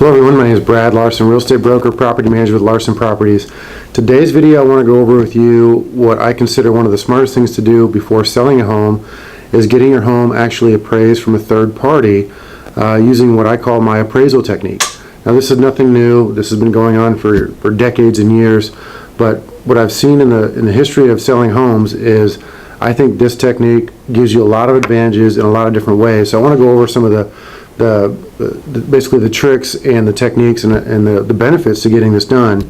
Hello everyone, my name is Brad Larson, real estate broker, property manager with Larson Properties. Today's video I want to go over with you what I consider one of the smartest things to do before selling a home is getting your home actually appraised from a third party using what I call my appraisal technique. Now this is nothing new, this has been going on for decades and years, but what I've seen in the history of selling homes is I think this technique gives you a lot of advantages in a lot of different ways. So I want to go over some of basically the tricks and the techniques and the benefits to getting this done.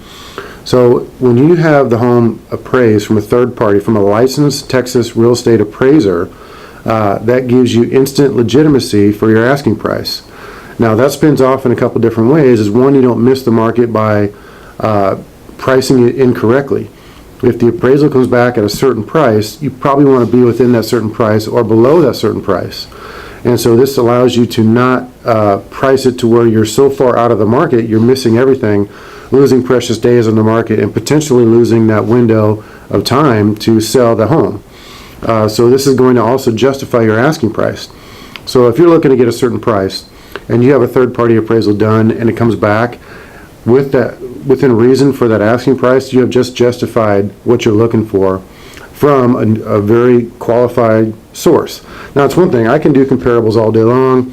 So when you have the home appraised from a third party, from a licensed Texas real estate appraiser, that gives you instant legitimacy for your asking price. Now that spins off in a couple different ways. Is one, you don't miss the market by pricing it incorrectly. If the appraisal comes back at a certain price, you probably want to be within that certain price or below that certain price. And so this allows you to not price it to where you're so far out of the market, you're missing everything, losing precious days on the market, and potentially losing that window of time to sell the home. So this is going to also justify your asking price. So if you're looking to get a certain price and you have a third-party appraisal done and it comes back with that within reason for that asking price, you have just justified what you're looking for from a very qualified source. Now it's one thing, I can do comparables all day long,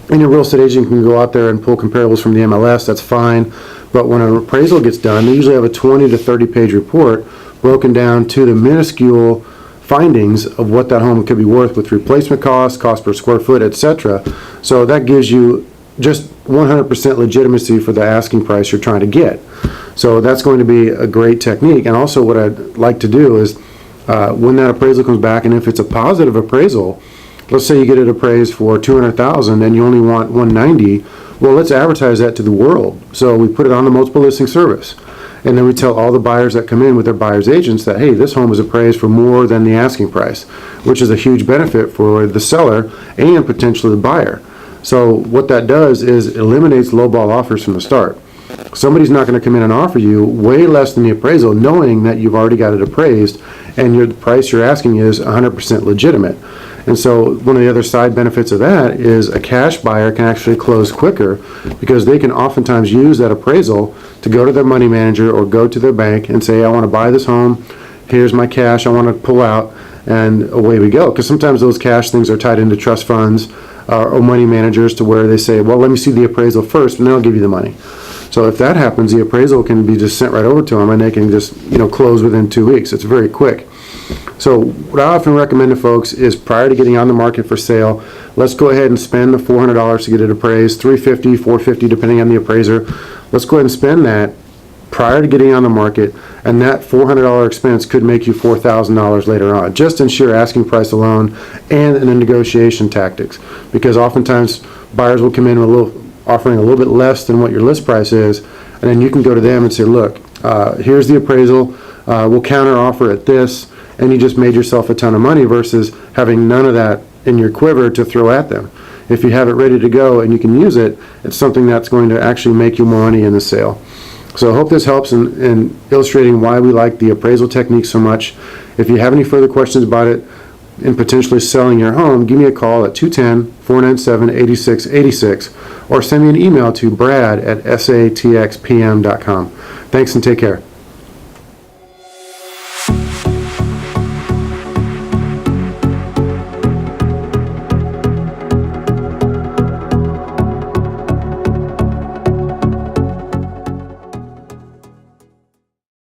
and your real estate agent can go out there and pull comparables from the MLS, that's fine, but when an appraisal gets done, they usually have a 20 to 30 page report broken down to the minuscule findings of what that home could be worth with replacement costs, cost per square foot, etc. So that gives you just 100% legitimacy for the asking price you're trying to get. So that's going to be a great technique. And also what I'd like to do is when that appraisal comes back, and if it's a positive appraisal, let's say you get it appraised for $200,000 and you only want $190,000, well, let's advertise that to the world. So we put it on the multiple listing service, and then we tell all the buyers that come in with their buyer's agents that, hey, this home is appraised for more than the asking price, which is a huge benefit for the seller and potentially the buyer. So what that does is eliminates lowball offers from the start. Somebody's not going to come in and offer you way less than the appraisal, knowing that you've already got it appraised and the price you're asking is 100% legitimate. And so one of the other side benefits of that is a cash buyer can actually close quicker because they can oftentimes use that appraisal to go to their money manager or go to their bank and say, I want to buy this home, here's my cash, I want to pull out, and away we go. Because sometimes those cash things are tied into trust funds or money managers to where they say, well, let me see the appraisal first and then I'll give you the money. So if that happens, the appraisal can be just sent right over to them and they can just close within 2 weeks. It's very quick. So what I often recommend to folks is prior to getting on the market for sale, let's go ahead and spend the $400 to get it appraised, $350, $450 depending on the appraiser. Let's go ahead and spend that prior to getting on the market, and that $400 expense could make you $4,000 later on, just in sheer asking price alone and in the negotiation tactics. Because oftentimes buyers will come in with offering a little bit less than what your list price is, and then you can go to them and say, look, here's the appraisal, we'll counter offer at this, and you just made yourself a ton of money versus having none of that in your quiver to throw at them. If you have it ready to go and you can use it, it's something that's going to actually make you more money in the sale. So I hope this helps in illustrating why we like the appraisal technique so much. If you have any further questions about it in potentially selling your home, give me a call at 210-497-8686 or send me an email to brad@satxpm.com. Thanks and take care.